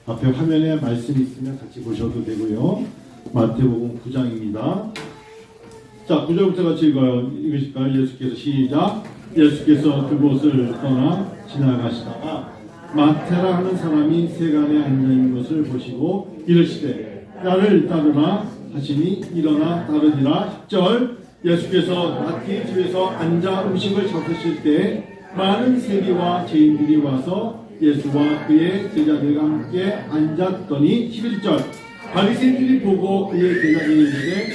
앞에 화면에 말씀이 있으면 같이 보셔도 되고요. 마태복음 9장입니다. 자, 9절부터 같이 읽어요. 읽으실까요? 예수께서 시작. 예수께서 그곳을 떠나 지나가시다가 마태라 하는 사람이 세간에 앉아있는 것을 보시고 이르시되 나를 따르라 하시니 일어나 따르니라. 10절. 예수께서 마티 집에서 앉아 음식을 잡수실 때 많은 세리와 죄인들이 와서 예수와 그의 제자들과 함께 앉았더니 11절. 바리새인들이 보고 그의 제자들에게 이르되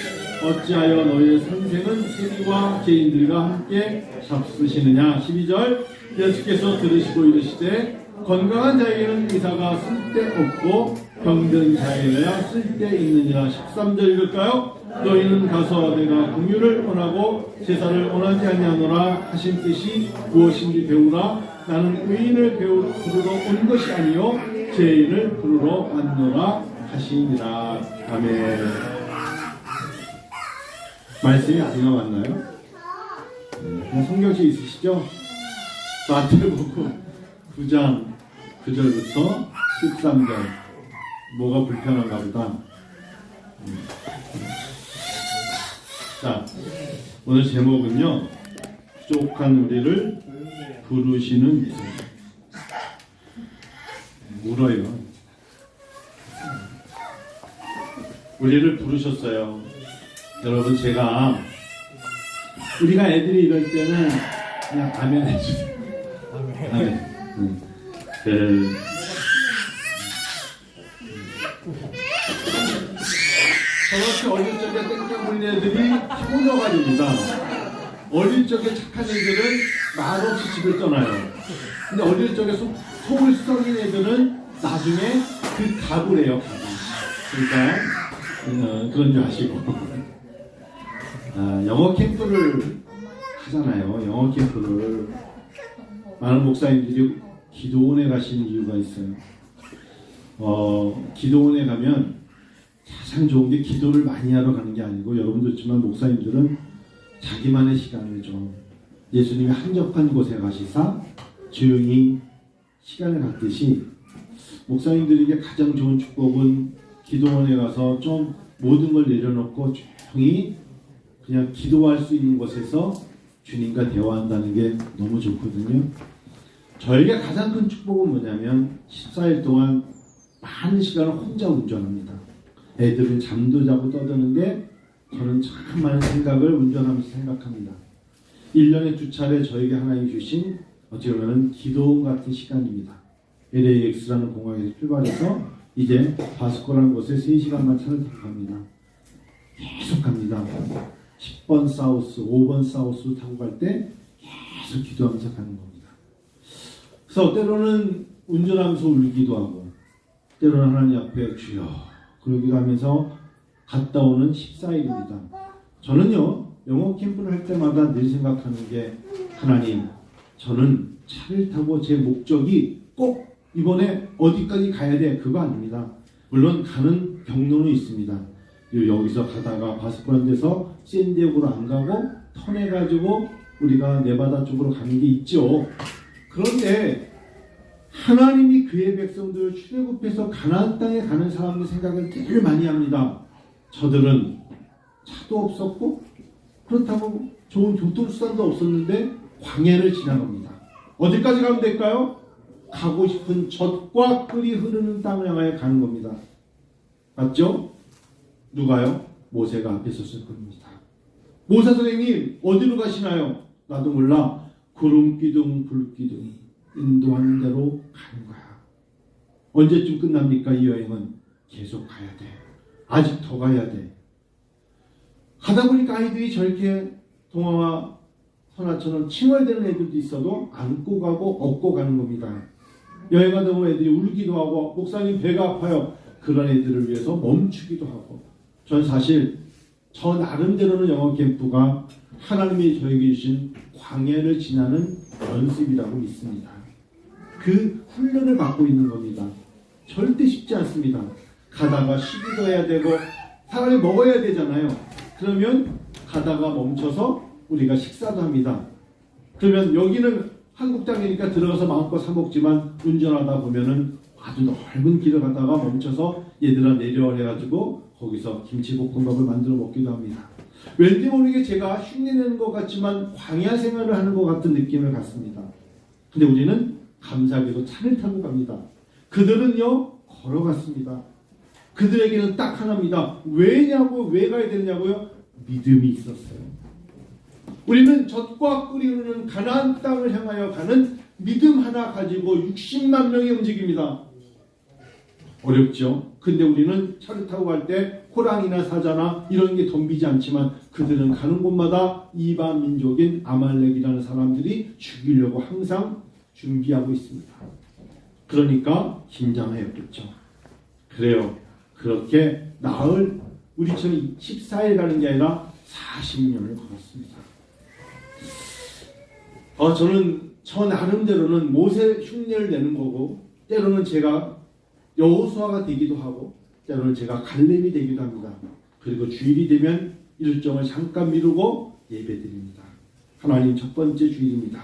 어찌하여 너희의 선생은 세리와 죄인들과 함께 잡수시느냐. 12절. 예수께서 들으시고 이르시되 건강한 자에게는 의사가 쓸데없고 병든 자에게야 쓸데있느니라. 13절 읽을까요? 너희는 가서 내가 긍휼을 원하고 제사를 원하지 아니하노라 하신 뜻이 무엇인지 배우라. 나는 의인을 부르러 온 것이 아니요 죄인을 부르러 왔노라 하시니라. 아멘. 말씀이 아직 나왔나요? 네, 성경책 있으시죠? 마태복음 9장 9절부터 13절. 뭐가 불편한가 보다. 자, 오늘 제목은요, 부족한 우리를 부르시는 이름. 물어요. 우리를 부르셨어요. 여러분, 우리가 애들이 이럴 때는 그냥 아멘 해주세요. 아멘. 저렇게 어릴 적에 땡땡 부리는 애들이 효녀가 됩니다. 어릴 적에 착한 애들은 말없이 집을 떠나요. 근데 어릴 적에 속을 썩인 애들은 나중에 그 갑을 해요. 그러니까 그런 줄 아시고 영어 캠프를 하잖아요. 영어 캠프를 많은 목사님들이 기도원에 가시는 이유가 있어요. 기도원에 가면 가장 좋은 게 기도를 많이 하러 가는 게 아니고, 여러분도 있지만 목사님들은 자기만의 시간을 좀 예수님이 한적한 곳에 가시사 조용히 시간을 갖듯이, 목사님들에게 가장 좋은 축복은 기도원에 가서 좀 모든 걸 내려놓고 조용히 그냥 기도할 수 있는 곳에서 주님과 대화한다는 게 너무 좋거든요. 저에게 가장 큰 축복은 뭐냐면 14일 동안 많은 시간을 혼자 운전합니다. 애들은 잠도 자고 떠드는데 저는 참 많은 생각을 운전하면서 생각합니다. 1년에 2차례 저에게 하나님 주신 어떻게 보면 기도원 같은 시간입니다. LAX라는 공항에서 출발해서 이제 바스코라는 곳에 3시간만 차를 타고 갑니다. 계속 갑니다. 10번 사우스, 5번 사우스 타고 갈 때 계속 기도하면서 가는 겁니다. 그래서 때로는 운전하면서 울기도 하고, 때로는 하나님 앞에 주여 그러기도 하면서 갔다 오는 14일입니다. 저는요, 영어 캠프를 할 때마다 늘 생각하는 게, 하나님, 저는 차를 타고 제 목적이 꼭 이번에 어디까지 가야 돼, 그거 아닙니다. 물론 가는 경로는 있습니다. 여기서 가다가 바스코란 데서 샌디에고로 안 가고 턴해가지고 우리가 네바다 쪽으로 가는 게 있죠. 그런데 하나님이 그의 백성들을 출애굽해서 가나안 땅에 가는 사람들 생각을 늘 많이 합니다. 저들은 차도 없었고 그렇다고 좋은 교통수단도 없었는데 광야를 지나갑니다. 어디까지 가면 될까요? 가고 싶은 젖과 꿀이 흐르는 땅을 향하여 가는 겁니다. 맞죠? 누가요? 모세가 앞에 섰을 겁니다. 모세 선생님 어디로 가시나요? 나도 몰라. 구름 기둥 불 기둥이 인도하는 대로 가는 거야. 언제쯤 끝납니까? 이 여행은 계속 가야 돼. 아직 더 가야 돼. 가다 보니까 아이들이 저렇게 동화와 선화처럼 칭얼대는 애들도 있어도 안고 가고 업고 가는 겁니다. 여행하다 보면 애들이 울기도 하고, 목사님 배가 아파요. 그런 애들을 위해서 멈추기도 하고. 전 사실 저 나름대로는 영어 캠프가 하나님이 저에게 주신 광야를 지나는 연습이라고 믿습니다. 그 훈련을 받고 있는 겁니다. 절대 쉽지 않습니다. 가다가 쉬기도 해야 되고 사람이 먹어야 되잖아요. 그러면 가다가 멈춰서 우리가 식사도 합니다. 그러면 여기는 한국 땅이니까 들어가서 마음껏 사 먹지만 운전하다 보면은 아주 넓은 길을 가다가 멈춰서 얘들아 내려와 해가지고 거기서 김치볶음밥을 만들어 먹기도 합니다. 왠지 모르게 제가 흉내내는 것 같지만 광야 생활을 하는 것 같은 느낌을 갖습니다. 근데 우리는 감사하게도 차를 타고 갑니다. 그들은요 걸어갔습니다. 그들에게는 딱 하나입니다. 왜냐고, 왜 가야 되냐고요? 믿음이 있었어요. 우리는 젖과 꿀이 흐르는 가나안 땅을 향하여 가는 믿음 하나 가지고 60만 명이 움직입니다. 어렵죠? 근데 우리는 차를 타고 갈 때 호랑이나 사자나 이런 게 덤비지 않지만 그들은 가는 곳마다 이방 민족인 아말렉이라는 사람들이 죽이려고 항상 준비하고 있습니다. 그러니까 긴장하였겠죠. 그래요. 그렇게 나흘, 우리처럼 14일 가는 게 아니라 40년을 걸었습니다. 저는 저 나름대로는 모세 흉내를 내는 거고, 때로는 제가 여호수아가 되기도 하고, 때로는 제가 갈렙이 되기도 합니다. 그리고 주일이 되면 일정을 잠깐 미루고 예배드립니다. 하나님 첫 번째 주일입니다.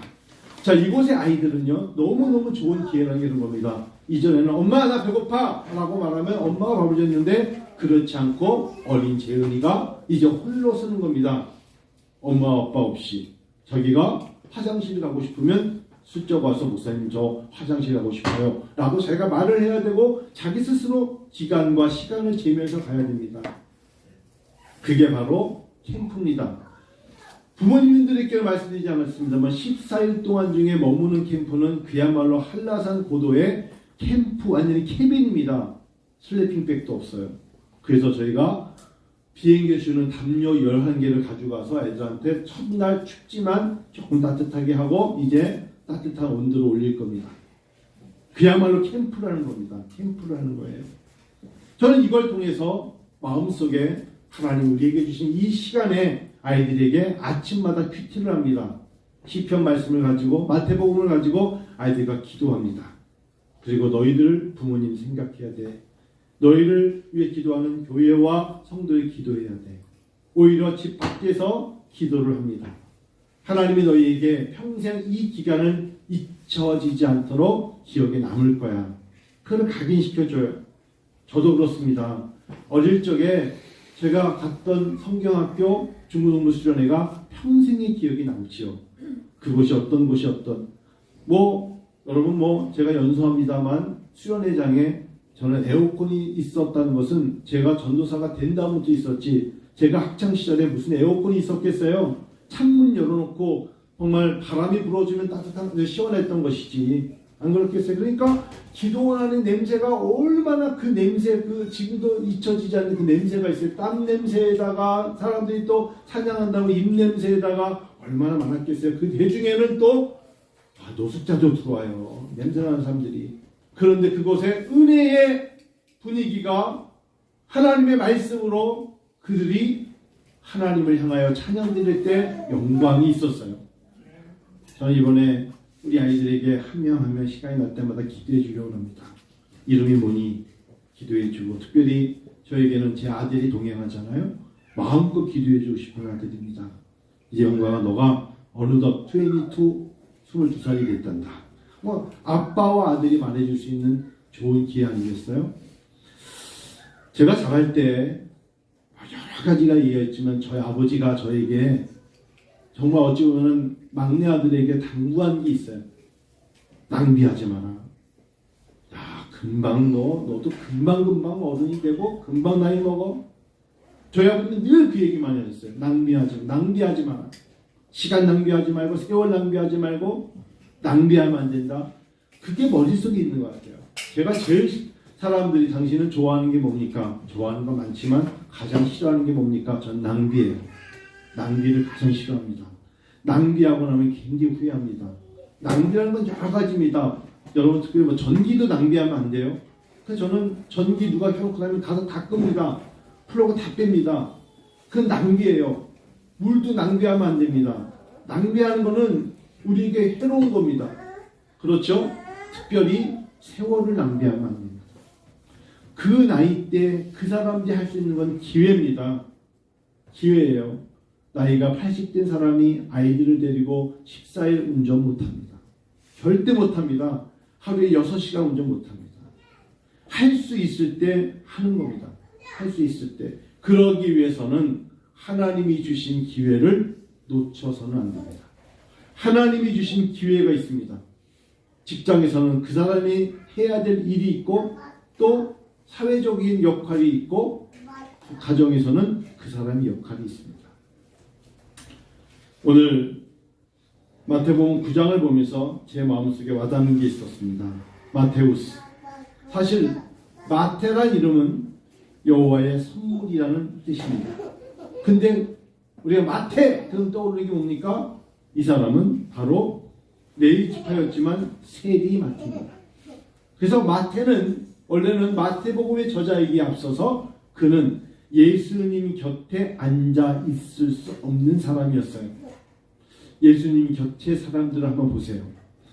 자, 이곳의 아이들은요 너무너무 좋은 기회라는 게 이런 겁니다. 이전에는 엄마 나 배고파 라고 말하면 엄마가 밥을 줬는데 그렇지 않고 어린 재은이가 이제 홀로 서는 겁니다. 엄마 아빠 없이. 자기가 화장실 가고 싶으면 슬쩍 와서 목사님 저 화장실 가고 싶어요 라고 자기가 말을 해야 되고 자기 스스로 기간과 시간을 재면서 가야 됩니다. 그게 바로 캠프입니다. 부모님들에게 말씀드리지 않았습니다만 14일 동안 중에 머무는 캠프는 그야말로 한라산 고도의 캠프, 완전히 캐빈입니다. 슬리핑백도 없어요. 그래서 저희가 비행기에 주는 담요 11개를 가져가서 애들한테 첫날 춥지만 조금 따뜻하게 하고 이제 따뜻한 온도로 올릴 겁니다. 그야말로 캠프라는 겁니다. 캠프라는 거예요. 저는 이걸 통해서 마음속에 하나님 우리에게 주신 이 시간에 아이들에게 아침마다 큐티를 합니다. 시편 말씀을 가지고 마태복음을 가지고 아이들과 기도합니다. 그리고 너희들 부모님 생각해야 돼. 너희를 위해 기도하는 교회와 성도에 기도해야 돼. 오히려 집 밖에서 기도를 합니다. 하나님이 너희에게 평생 이 기간을 잊혀지지 않도록 기억에 남을 거야. 그걸 각인시켜줘요. 저도 그렇습니다. 어릴 적에 제가 갔던 성경학교 중고등부 수련회가 평생의 기억이 남지요. 그곳이 어떤 곳이었던 여러분 제가 연수합니다만 수련회장에 저는 에어컨이 있었다는 것은 제가 전도사가 된 다음부터 있었지 제가 학창시절에 무슨 에어컨이 있었겠어요. 창문 열어놓고 정말 바람이 불어주면 따뜻한 시원했던 것이지 안 그렇겠어요. 그러니까 기도원 안에 냄새가 얼마나 그 냄새 지금도 잊혀지지 않는 그 냄새가 있어요. 땀 냄새에다가 사람들이 또 찬양한다고 입 냄새에다가 얼마나 많았겠어요. 그 대중에는 또 노숙자도 들어와요. 냄새나는 사람들이. 그런데 그곳에 은혜의 분위기가 하나님의 말씀으로 그들이 하나님을 향하여 찬양 드릴 때 영광이 있었어요. 저는 이번에 우리 아이들에게 한 명 한 명 시간이 날 때마다 기도해 주려고 합니다. 이름이 뭐니? 기도해 주고 특별히 저에게는 제 아들이 동행하잖아요. 마음껏 기도해 주고 싶은 아들입니다. 이제 영광아 너가 어느덧 22살이 됐단다. 아빠와 아들이 말해줄 수 있는 좋은 기회 아니겠어요? 제가 자랄 때 여러 가지가 이해했지만 저희 아버지가 저에게 정말 어찌 보면 막내 아들에게 당부한 게 있어요. 낭비하지 마라. 금방 너도 금방 어른이 되고 금방 나이 먹어. 저희 아버지는 늘 그 얘기만 하셨어요. 낭비하지 마라. 시간 낭비하지 말고 세월 낭비하지 말고 낭비하면 안 된다. 그게 머릿속에 있는 것 같아요. 제가 제일 사람들이 당신은 좋아하는 게 뭡니까? 좋아하는 건 많지만 가장 싫어하는 게 뭡니까? 전 낭비예요. 낭비를 가장 싫어합니다. 낭비하고 나면 굉장히 후회합니다. 낭비라는 건 여러 가지입니다. 여러분 특별히 전기도 낭비하면 안 돼요. 그래서 저는 전기 누가 켜놓고 나면 가서 다 끕니다. 플러그 다 뺍니다. 그건 낭비예요. 물도 낭비하면 안 됩니다. 낭비하는 거는 우리에게 해로운 겁니다. 그렇죠? 특별히 세월을 낭비하면 안 됩니다. 그 나이 때 그 사람들이 할 수 있는 건 기회입니다. 기회예요. 나이가 80된 사람이 아이들을 데리고 14일 운전 못합니다. 절대 못합니다. 하루에 6시간 운전 못합니다. 할 수 있을 때 하는 겁니다. 할 수 있을 때. 그러기 위해서는 하나님이 주신 기회를 놓쳐서는 안 됩니다. 하나님이 주신 기회가 있습니다. 직장에서는 그 사람이 해야 될 일이 있고 또 사회적인 역할이 있고 가정에서는 그 사람의 역할이 있습니다. 오늘 마태복음 9장을 보면서 제 마음속에 와닿는 게 있었습니다. 마테우스. 사실 마테란 이름은 여호와의 선물이라는 뜻입니다. 근데 우리가 마태 그럼 떠오르는 게 뭡니까? 이 사람은 바로 레위 지파였지만 세리 마태입니다. 그래서 마태는 원래는 마태복음의 저자이기에 앞서서 그는 예수님 곁에 앉아 있을 수 없는 사람이었어요. 예수님 곁에 사람들을 한번 보세요.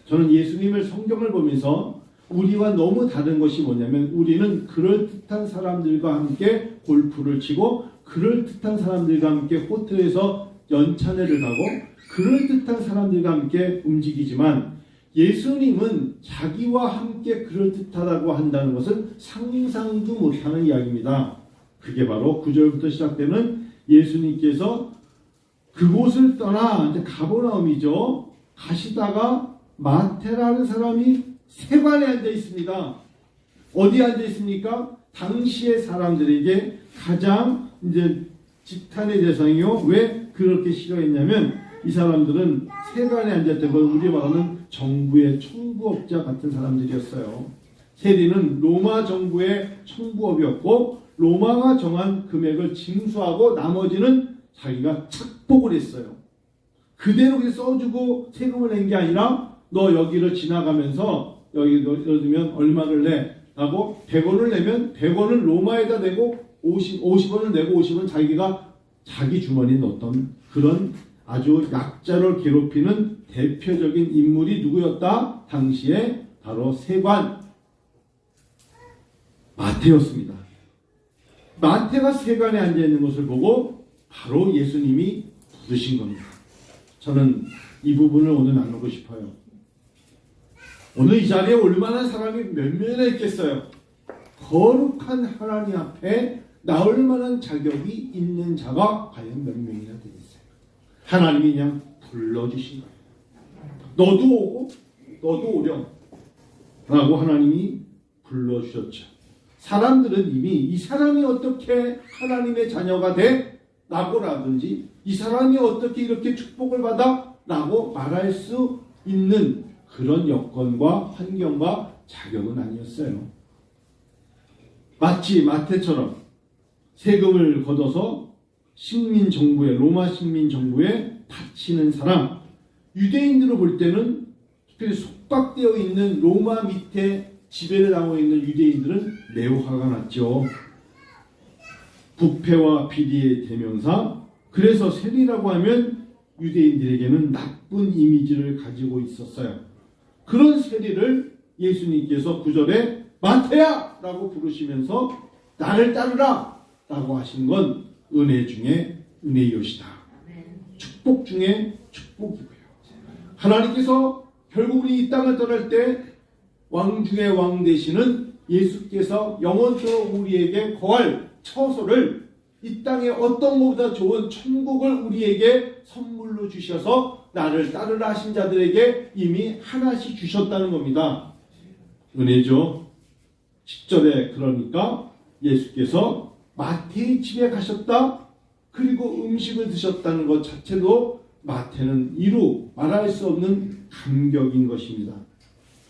저는 예수님을 성경을 보면서 우리와 너무 다른 것이 뭐냐면 우리는 그럴듯한 사람들과 함께 골프를 치고 그럴듯한 사람들과 함께 호텔에서 연찬회를 가고 그럴듯한 사람들과 함께 움직이지만 예수님은 자기와 함께 그럴듯하다고 한다는 것은 상상도 못하는 이야기입니다. 그게 바로 9절부터 시작되는 예수님께서 그곳을 떠나 이제 가버나움이죠. 가시다가 마테라는 사람이 세관에 앉아 있습니다. 어디 앉아 있습니까? 당시의 사람들에게 가장 이제 지탄의 대상이요. 왜 그렇게 싫어했냐면 이 사람들은 세관에 앉았던 건 우리 말하는 정부의 청부업자 같은 사람들이었어요. 세리는 로마 정부의 청부업이었고 로마가 정한 금액을 징수하고 나머지는 자기가 착복을 했어요. 그대로 그냥 써주고 세금을 낸 게 아니라 너 여기를 지나가면서 여기 넣으면 얼마를 내? 라고 100원을 내면 100원을 로마에다 내고 50원을 내고 50원은 자기가 자기 주머니에 넣었던 그런 아주 약자를 괴롭히는 대표적인 인물이 누구였다? 당시에 바로 세관 마태였습니다. 마태가 세관에 앉아있는 것을 보고 바로 예수님이 부르신 겁니다. 저는 이 부분을 오늘 나누고 싶어요. 오늘 이 자리에 올 만한 사람이 몇 명이나 있겠어요? 거룩한 하나님 앞에 나올 만한 자격이 있는 자가 과연 몇 명이나 되겠어요? 하나님이 그냥 불러주신 거예요. 너도 오고 너도 오렴 라고 하나님이 불러주셨죠. 사람들은 이미 이 사람이 어떻게 하나님의 자녀가 돼? 라고 라든지 이 사람이 어떻게 이렇게 축복을 받아? 라고 말할 수 있는 그런 여건과 환경과 자격은 아니었어요. 마치 마태처럼 세금을 걷어서 식민정부에 로마 식민정부에 바치는 사람, 유대인들을 볼 때는 특별히 속박되어 있는 로마 밑에 지배를 당하고 있는 유대인들은 매우 화가 났죠. 부패와 비리의 대명사. 그래서 세리라고 하면 유대인들에게는 나쁜 이미지를 가지고 있었어요. 그런 세리를 예수님께서 9절에 마태야! 라고 부르시면서 나를 따르라! 라고 하신 건 은혜 중에 은혜이옵시다. 축복 중에 축복이고요. 하나님께서 결국은 이 땅을 떠날 때 왕 중에 왕 되시는 예수께서 영원토록 우리에게 거할 처소를 이 땅에 어떤 것보다 좋은 천국을 우리에게 선물로 주셔서 나를 따르라 하신 자들에게 이미 하나씩 주셨다는 겁니다. 은혜죠. 10절에 그러니까 예수께서 마태의 집에 가셨다. 그리고 음식을 드셨다는 것 자체도 마태는 이루 말할 수 없는 감격인 것입니다.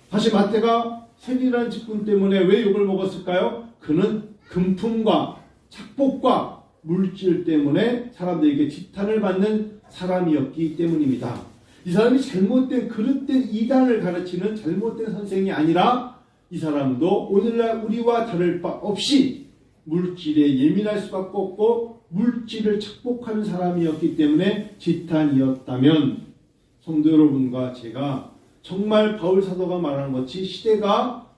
다시 마태가 세리라는 직분 때문에 왜 욕을 먹었을까요? 그는 금품과 착복과 물질 때문에 사람들에게 지탄을 받는 사람이었기 때문입니다. 이 사람이 잘못된 그릇된 이단을 가르치는 잘못된 선생이 아니라 이 사람도 오늘날 우리와 다를 바 없이 물질에 예민할 수밖에 없고 물질을 착복하는 사람이었기 때문에 지탄이었다면 성도 여러분과 제가 정말 바울 사도가 말하는 것이 시대가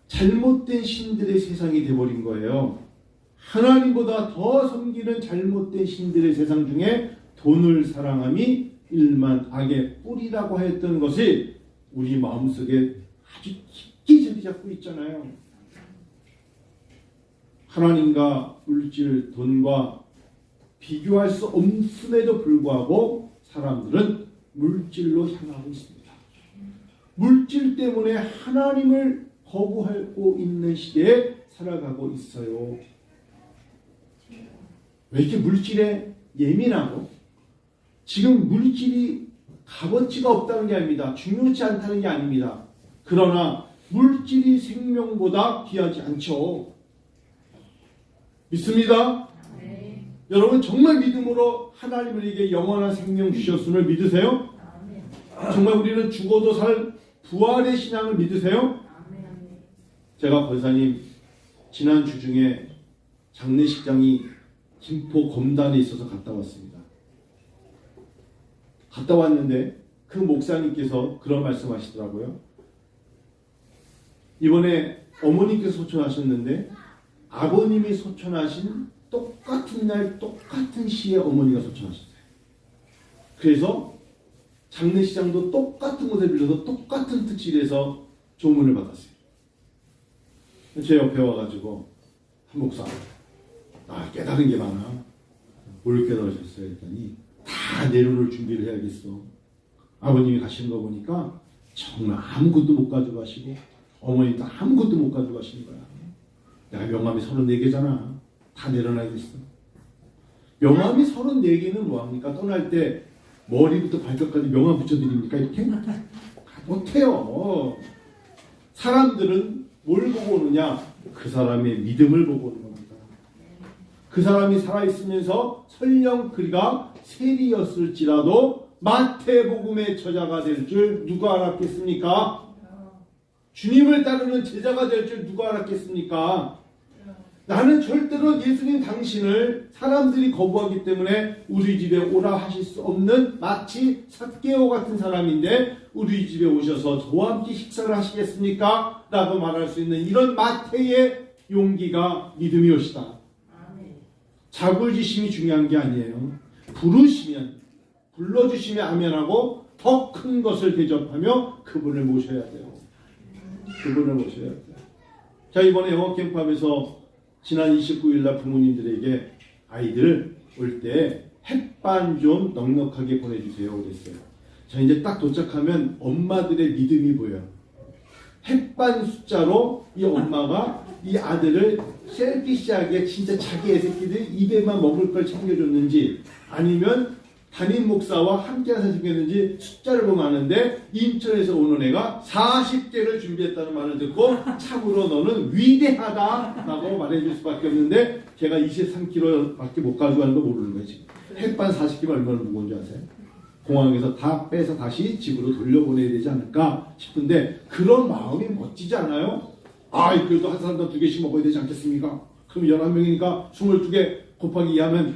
잘못된 신들의 세상이 되어버린 거예요. 하나님보다 더 섬기는 잘못된 신들의 세상 중에 돈을 사랑함이 일만 악의 뿌리라고 했던 것이 우리 마음속에 아주 깊게 자리 잡고 있잖아요. 하나님과 물질, 돈과 비교할 수 없음에도 불구하고 사람들은 물질로 향하고 있습니다. 물질 때문에 하나님을 거부하고 있는 시대에 살아가고 있어요. 왜 이렇게 물질에 예민하고, 지금 물질이 값어치가 없다는 게 아닙니다. 중요치 않다는 게 아닙니다. 그러나 물질이 생명보다 귀하지 않죠. 믿습니다? 네. 여러분 정말 믿음으로 하나님 우리에게 영원한 생명 주셨음을 믿으세요? 네. 정말 우리는 죽어도 살 부활의 신앙을 믿으세요? 네. 제가 권사님 지난 주 중에 장례식장이 김포 검단에 있어서 갔다 왔습니다. 갔다 왔는데 그 목사님께서 그런 말씀하시더라고요. 이번에 어머니께서 소천하셨는데 아버님이 소천하신 똑같은 날 똑같은 시에 어머니가 소천하셨어요. 그래서 장례식장도 똑같은 곳에 빌려서 똑같은 특실에서 조문을 받았어요. 제 옆에 와가지고 한 목사, 깨달은 게 많아. 뭘 깨달으셨어요? 했더니 다 내려놓을 준비를 해야겠어. 아버님이 가시는 거 보니까 정말 아무것도 못 가져가시고 어머니도 아무것도 못 가져가시는 거야. 내가 명함이 34개잖아. 다 내려놔야겠어. 명함이 34개는 뭐합니까? 떠날 때 머리부터 발끝까지 명함 붙여드립니까? 이렇게? 못해요. 사람들은 뭘 보고 오느냐? 그 사람의 믿음을 보고 오는 겁니다. 그 사람이 살아있으면서 설령 그가 세리였을지라도 마태복음의 저자가 될 줄 누가 알았겠습니까? 주님을 따르는 제자가 될 줄 누가 알았겠습니까? 나는 절대로 예수님 당신을 사람들이 거부하기 때문에 우리 집에 오라 하실 수 없는 마치 삭개오 같은 사람인데 우리 집에 오셔서 저와 함께 식사를 하시겠습니까? 라고 말할 수 있는 이런 마태의 용기가 믿음이옵시다. 자굴지심이 중요한 게 아니에요. 부르시면, 불러주시면 아멘하고 더 큰 것을 대접하며 그분을 모셔야 돼요. 그분을 모셔야 돼요. 자, 이번에 영어 캠프하면서 지난 29일 날 부모님들에게 아이들 올 때 햇반 좀 넉넉하게 보내주세요 그랬어요. 자, 이제 딱 도착하면 엄마들의 믿음이 보여요. 햇반 숫자로 이 엄마가 이 아들을 셀피시하게 진짜 자기 애새끼들 입에만 먹을 걸 챙겨줬는지 아니면 담임 목사와 함께 하서 챙겼는지 숫자를 보면 아는데 인천에서 오는 애가 40개를 준비했다는 말을 듣고 참으로 너는 위대하다라고 말해줄 수밖에 없는데 제가 23kg밖에 못 가져가는 거 모르는 거예요. 지금 햇반 40개가 얼마나 무거운 줄 아세요? 공항에서 다 빼서 다시 집으로 돌려보내야 되지 않을까 싶은데 그런 마음이 멋지지 않아요? 그래도 한 사람당 2개씩 먹어야 되지 않겠습니까? 그럼 11명이니까 22개 곱하기 2하면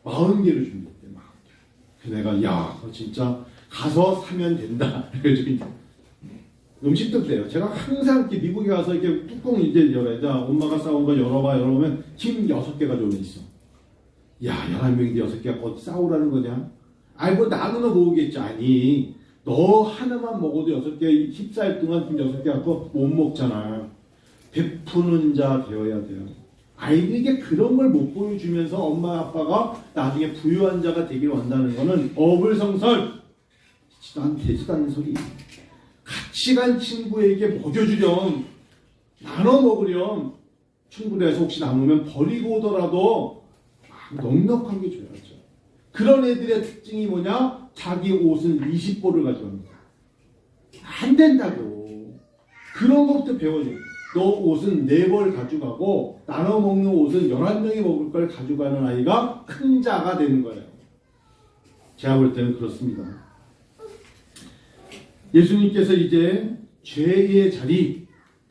40개를 준비했대. 40개. 내가 너 진짜 가서 사면 된다. 그래가지고 음식도 그래요. 제가 항상 이렇게 미국에 가서 이렇게 뚜껑 이제 열어야 돼. 엄마가 싸운 거 열어보면 김 6개 가져오는 있어. 11명인데 6개가 어디 싸우라는 거냐? 뭐 나누어 먹겠지. 아니, 너 하나만 먹어도 6개, 14일 동안 김 6개 갖고 못 먹잖아. 베푸는 자 되어야 돼요. 아이들에게 그런 걸 못 보여주면서 엄마 아빠가 나중에 부유한 자가 되길 원한다는 거는 어불성설, 되지도 않는 소리. 같이 간 친구에게 먹여주렴, 나눠 먹으렴. 충분히 해서 혹시 남으면 버리고 오더라도 넉넉하게 줘야죠. 그런 애들의 특징이 뭐냐? 자기 옷은 20벌을 가져갑니다. 안 된다고. 그런 것부터 배워줘요. 너 옷은 4벌 가져가고 나눠 먹는 옷은 11명이 먹을 걸 가져가는 아이가 큰 자가 되는 거예요. 제가 볼 때는 그렇습니다. 예수님께서 이제 죄의 자리,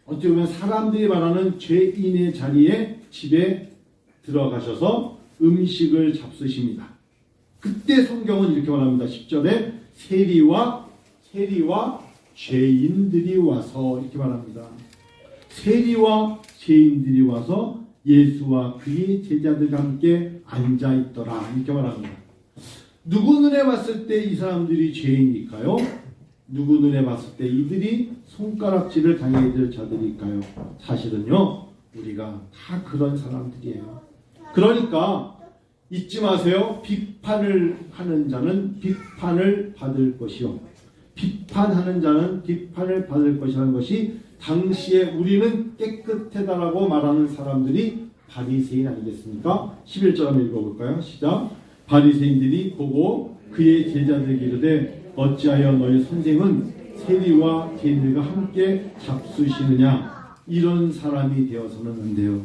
어떻게 보면 사람들이 말하는 죄인의 자리에 집에 들어가셔서 음식을 잡수십니다. 그때 성경은 이렇게 말합니다. 10절에 세리와 죄인들이 와서 이렇게 말합니다. 세리와 죄인들이 와서 예수와 그의 제자들과 함께 앉아있더라 이렇게 말합니다. 누구 눈에 봤을 때 이 사람들이 죄인일까요? 누구 눈에 봤을 때 이들이 손가락질을 당해야 될 자들일까요? 사실은요, 우리가 다 그런 사람들이에요. 그러니까 잊지 마세요. 비판을 하는 자는 비판을 받을 것이요, 비판하는 자는 비판을 받을 것이라는 것이 당시에 우리는 깨끗하다라고 말하는 사람들이 바리새인 아니겠습니까? 11절 한번 읽어볼까요? 시작. 바리새인들이 보고 그의 제자들에게 이르되 어찌하여 너희 선생은 세리와 죄인들과 함께 잡수시느냐? 이런 사람이 되어서는 안 돼요.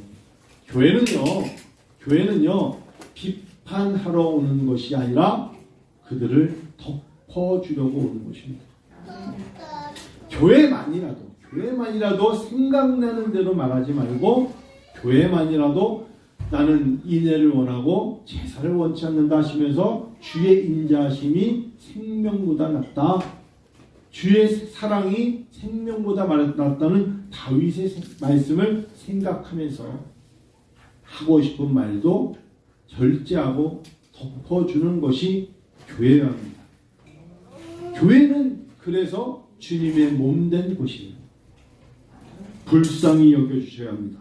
교회는요 비판하러 오는 것이 아니라 그들을 덮어주려고 오는 것입니다. 교회만이라도 생각나는 대로 말하지 말고, 교회만이라도 나는 인애를 원하고 제사를 원치 않는다 하시면서 주의 인자하심이 생명보다 낫다, 주의 사랑이 생명보다 낫다는 다윗의 말씀을 생각하면서 하고 싶은 말도 절제하고 덮어주는 것이 교회여야 합니다. 교회는 그래서 주님의 몸된 곳이에요. 불쌍히 여겨주셔야 합니다.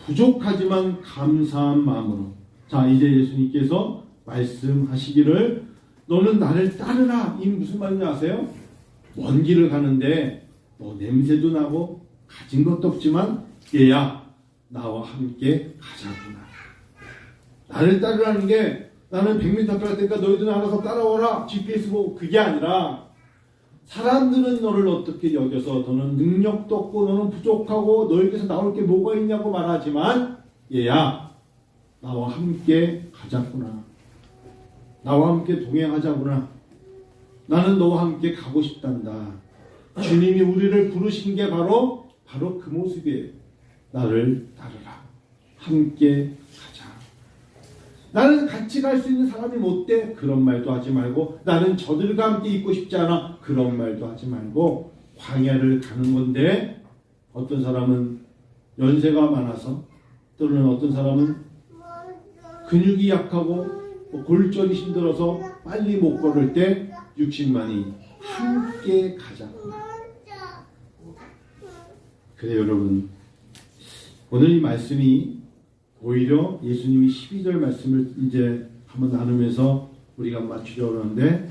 부족하지만 감사한 마음으로. 자, 이제 예수님께서 말씀하시기를 너는 나를 따르라. 이 무슨 말인지 아세요? 먼 길을 가는데 뭐 냄새도 나고 가진 것도 없지만 얘야 나와 함께 가자구나. 나를 따르라는 게 나는 100m 앞에 갈 테니까 너희들은 알아서 따라오라 GPS 보고, 그게 아니라 사람들은 너를 어떻게 여겨서 너는 능력도 없고 너는 부족하고 너에게서 나올 게 뭐가 있냐고 말하지만 얘야 나와 함께 가자꾸나, 나와 함께 동행하자구나, 나는 너와 함께 가고 싶단다. 주님이 우리를 부르신 게 바로 그 모습이에요. 나를 따르라, 함께 가자. 나는 같이 갈 수 있는 사람이 못 돼? 그런 말도 하지 말고, 나는 저들과 함께 있고 싶지 않아? 그런 말도 하지 말고, 광야를 가는 건데 어떤 사람은 연세가 많아서, 또는 어떤 사람은 근육이 약하고 골절이 힘들어서 빨리 못 걸을 때 60만이 함께 가자. 그래 여러분, 오늘 이 말씀이 오히려 예수님이 12절 말씀을 이제 한번 나누면서 우리가 맞추려고 하는데,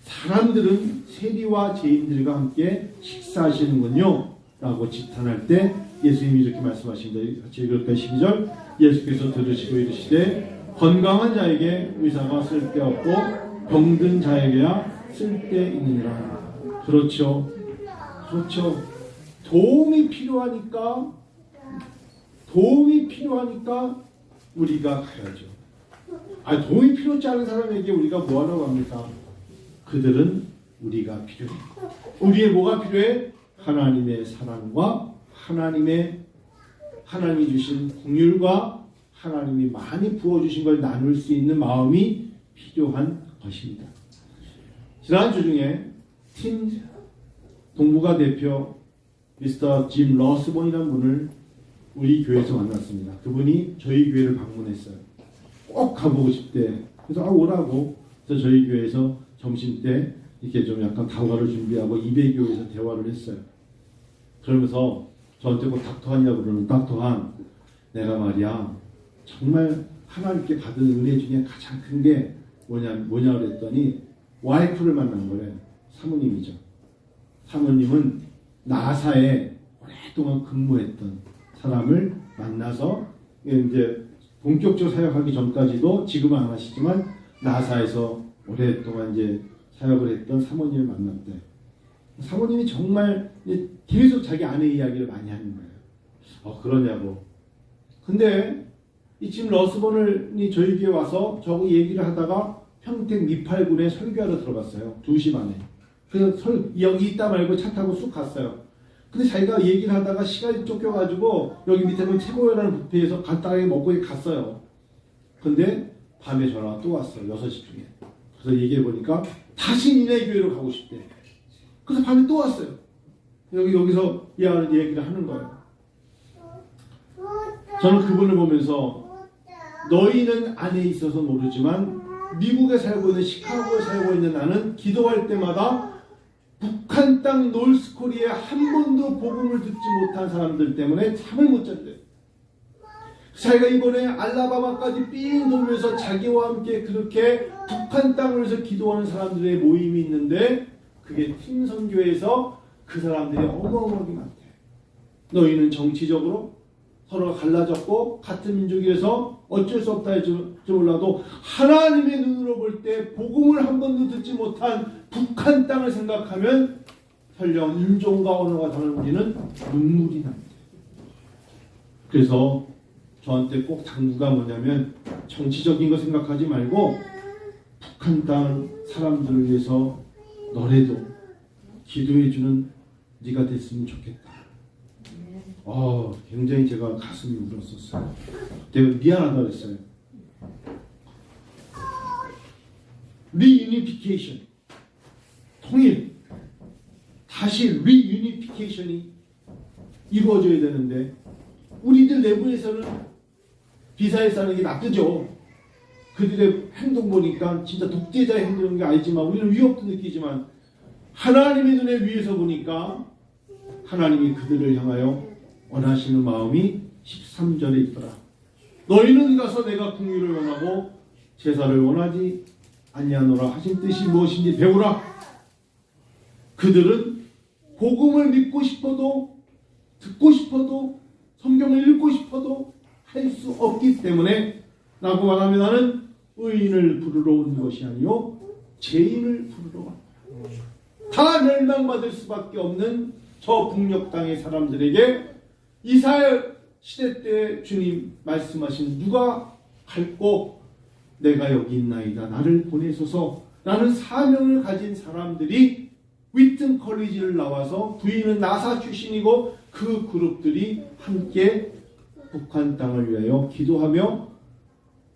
사람들은 세리와 죄인들과 함께 식사하시는군요 라고 지탄할 때 예수님이 이렇게 말씀하십니다. 같이 읽을까요? 12절. 예수께서 들으시고 이르시되 건강한 자에게 의사가 쓸데없고 병든 자에게야 쓸데있느니라. 그렇죠. 도움이 필요하니까 우리가 가야죠. 도움이 필요치 않은 사람에게 우리가 뭐 하라고 합니까? 그들은 우리가 필요해. 우리의 뭐가 필요해? 하나님의 사랑과 하나님이 주신 긍휼과 하나님이 많이 부어주신 걸 나눌 수 있는 마음이 필요한 것입니다. 지난주 중에 팀 동부가 대표 미스터 짐 러스본이라는 분을 우리 교회에서 만났습니다. 그분이 저희 교회를 방문했어요. 꼭 가보고 싶대. 그래서 오라고. 그래서 저희 교회에서 점심때 이렇게 좀 약간 다과를 준비하고 200여에서 대화를 했어요. 그러면서 저한테 뭐 닥터하냐고 그러는, 닥터한, 내가 말이야 정말 하나님께 받은 은혜 중에 가장 큰 게 뭐냐 그랬더니 와이프를 만난 거래. 사모님이죠. 사모님은 나사에 오랫동안 근무했던 사람을 만나서, 이제 본격적으로 사역하기 전까지도 지금은 안 하시지만 나사에서 오랫동안 이제 사역을 했던 사모님을 만났대. 사모님이 정말 계속 자기 아내 이야기를 많이 하는 거예요. 그러냐고. 근데 이 짐 러스본이 저희 교회 와서 저하고 얘기를 하다가 평택 미팔군에 설교하러 들어갔어요. 2시 반에. 그래서 여기 있다 말고 차 타고 쑥 갔어요. 근데 자기가 얘기를 하다가 시간이 쫓겨가지고 여기 밑에 보면 최고회라는 뷔페에서 간단하게 먹고 갔어요. 근데 밤에 전화가 또 왔어요. 6시 중에. 그래서 얘기해보니까 다시 니네 교회로 가고 싶대. 그래서 밤에 또 왔어요. 여기서 얘기를 하는 거예요. 저는 그분을 보면서 너희는 안에 있어서 모르지만 미국에 살고 있는, 시카고에 살고 있는 나는 기도할 때마다 북한 땅 노스코리아에 한 번도 복음을 듣지 못한 사람들 때문에 잠을 못 잤대요. 자기가 이번에 알라바마까지 삥 돌면서 자기와 함께 그렇게 북한 땅을 위해서 기도하는 사람들의 모임이 있는데 그게 팀선교회에서 그 사람들이 어마어마하게 많대. 너희는 정치적으로 서로가 갈라졌고 같은 민족이라서 어쩔 수 없다 할지 몰라도 하나님의 눈으로 볼 때 복음을 한 번도 듣지 못한 북한 땅을 생각하면 설령 인종과 언어가 다른 우리는 눈물이 납니다. 그래서 저한테 꼭 당부가 뭐냐면 정치적인 거 생각하지 말고 북한 땅 사람들을 위해서 너라도 기도해주는 네가 됐으면 좋겠다. 굉장히 제가 가슴이 울었었어요. 내가 미안하다 그랬어요. 리유니피케이션, 통일, 다시 리유니피케이션이 이루어져야 되는데 우리들 내부에서는 비사에서 하는 게 나쁘죠. 그들의 행동 보니까 진짜 독재자의 행동인 게 아니지만 우리는 위협도 느끼지만 하나님의 눈에 위에서 보니까 하나님이 그들을 향하여 원하시는 마음이 13절에 있더라. 너희는 가서 내가 긍휼을 원하고 제사를 원하지 아니하노라 하신 뜻이 무엇인지 배우라. 그들은 복음을 믿고 싶어도 듣고 싶어도 성경을 읽고 싶어도 할 수 없기 때문에 라고 말하면 나는 의인을 부르러 온 것이 아니요 죄인을 부르러 왔다. 다 멸망받을 수밖에 없는 저 북녘 땅의 사람들에게 이스라엘 시대 때 주님 말씀하신 누가 갈고 내가 여기 있나이다 나를 보내소서 라는 사명을 가진 사람들이 위튼 컬리지를 나와서 부인은 나사 출신이고 그 그룹들이 함께 북한 땅을 위하여 기도하며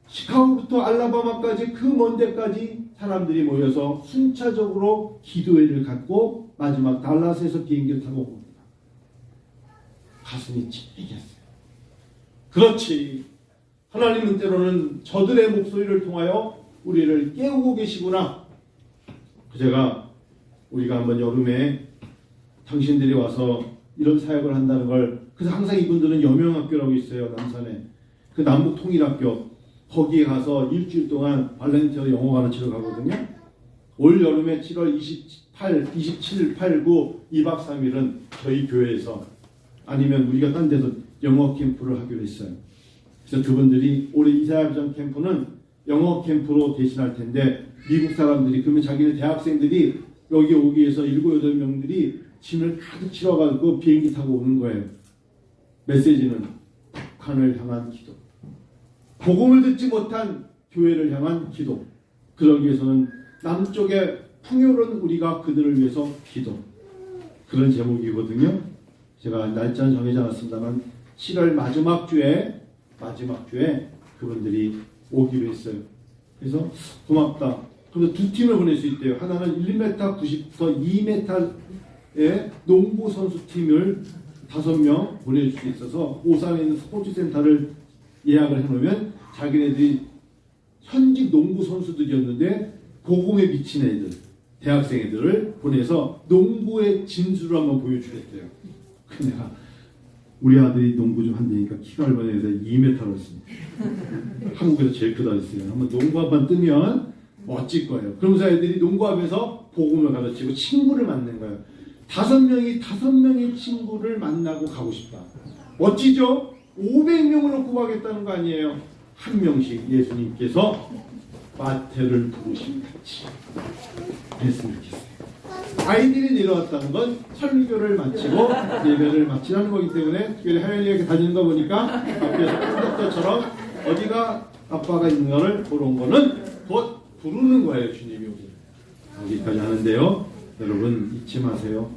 시카고부터 알라바마까지 그 먼 데까지 사람들이 모여서 순차적으로 기도회를 갖고 마지막 달라스에서 비행기를 타고 옵니다. 가슴이 찢기겠어요. 그렇지. 하나님은 때로는 저들의 목소리를 통하여 우리를 깨우고 계시구나. 제가 우리가 한번 여름에 당신들이 와서 이런 사역을 한다는 걸 그래서 항상 이분들은 여명학교라고 있어요. 남산에. 그 남북통일학교. 거기에 가서 일주일 동안 발렌티어 영어 가르치러 가거든요. 올 여름에 7월 27, 8, 9 2박 3일은 저희 교회에서 아니면 우리가 딴 데서 영어 캠프를 하기로 했어요. 그래서 그분들이 올해 이사야비전 캠프는 영어 캠프로 대신할 텐데 미국 사람들이 그러면 자기네 대학생들이 여기 오기 위해서 7, 8명들이 짐을 가득 실어가지고 비행기 타고 오는 거예요. 메시지는 북한을 향한 기도. 복음을 듣지 못한 교회를 향한 기도. 그러기 위해서는 남쪽의 풍요로운 우리가 그들을 위해서 기도. 그런 제목이거든요. 제가 날짜는 정해지 않았습니다만 7월 마지막 주에 그분들이 오기로 했어요. 그래서 고맙다. 그래서 두 팀을 보낼 수 있대요. 하나는 1m 90부터 2m의 농구 선수팀을 5명 보낼 수 있어서 오산에 있는 스포츠센터를 예약을 해놓으면 자기네들이 현직 농구 선수들이었는데 복음에 미친 애들, 대학생 애들을 보내서 농구의 진수를 한번 보여주겠대요. 그 내가 우리 아들이 농구 좀 한다니까 키가 얼마나 해서 2m를 했습니다. 한국에서 제일 크다 했어요. 한번 농구합만 뜨면 멋질 거예요. 그러면서 애들이 농구하면서 복음을 가르치고 친구를 만난 거예요. 5명의 친구를 만나고 가고 싶다. 멋지죠? 500명을 놓고 가겠다는 거 아니에요. 한 명씩 예수님께서 마태를 부르신 같이 했으면 좋겠어요. 아이들이 내려왔다는 건 설교를 마치고 예배를 마치라는 거기 때문에 특별히 하연이가 이렇게 다니는 거 보니까 앞에서 컨덕터처럼 어디가 아빠가 있는 거를 보러 온 거는 곧 부르는 거예요. 주님이 여기까지 하는데요. 여러분 잊지 마세요.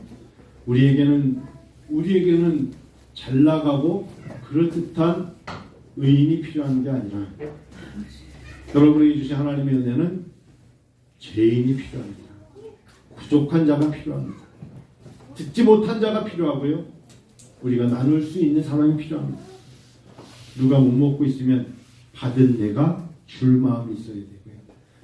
우리에게는 잘 나가고 그럴듯한 의인이 필요한 게 아니라 여러분에게 주신 하나님의 은혜는 죄인이 필요합니다. 부족한 자가 필요합니다. 듣지 못한 자가 필요하고요. 우리가 나눌 수 있는 사람이 필요합니다. 누가 못 먹고 있으면 받은 내가 줄 마음이 있어야 되고요.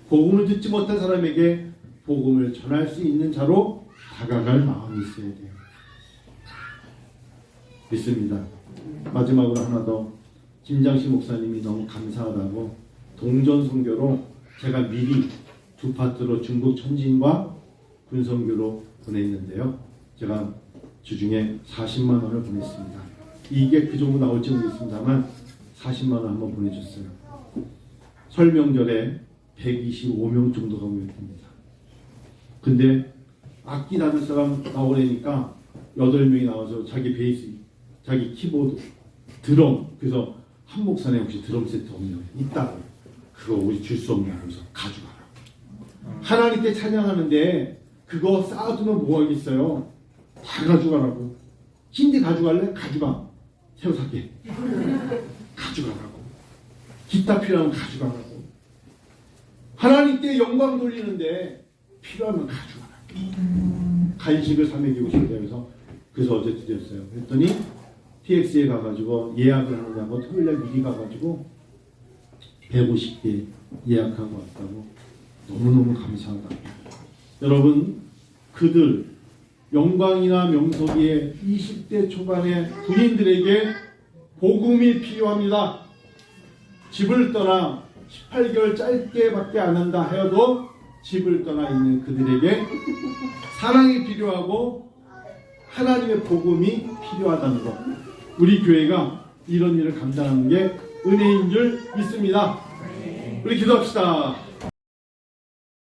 복음을 듣지 못한 사람에게 복음을 전할 수 있는 자로 다가갈 마음이 있어야 돼요. 믿습니다. 마지막으로 하나 더, 김장식 목사님이 너무 감사하다고 동전 선교로 제가 미리 두 파트로 중국 천진과 군선교로 보냈는데요. 제가 주중에 40만 원을 보냈습니다. 이게 그 정도 나올지 모르겠습니다만 40만 원 한번 보내줬어요. 설 명절에 125명 정도가 모였습니다. 근데 악기 다룰 사람 나오려니까 8명이 나와서 자기 베이스, 자기 키보드, 드럼, 그래서 한 목사님 혹시 드럼 세트 없냐고. 있다고. 그거 우리 줄 수 없냐고 해서 가져가라. 하나님께 찬양하는데 그거 쌓아두면 뭐 하겠어요? 다 가져가라고. 힌디 가져갈래? 가져가. 새로 살게. 가져가라고. 기타 필요하면 가져가라고. 하나님께 영광 돌리는데 필요하면 가져가라고. 간식을 사 먹이고 싶다 그래서 어제 드렸어요. 그랬더니 TX에 가가지고 예약을 하느냐고 토요일날 미리 가가지고 150개 예약하고 왔다고. 너무너무 감사하다. 여러분, 그들 영광이나 명석이의 20대 초반의 군인들에게 복음이 필요합니다. 집을 떠나 18개월 짧게밖에 안 한다 하여도 집을 떠나 있는 그들에게 사랑이 필요하고 하나님의 복음이 필요하다는 것. 우리 교회가 이런 일을 감당하는 게 은혜인 줄 믿습니다. 우리 기도합시다.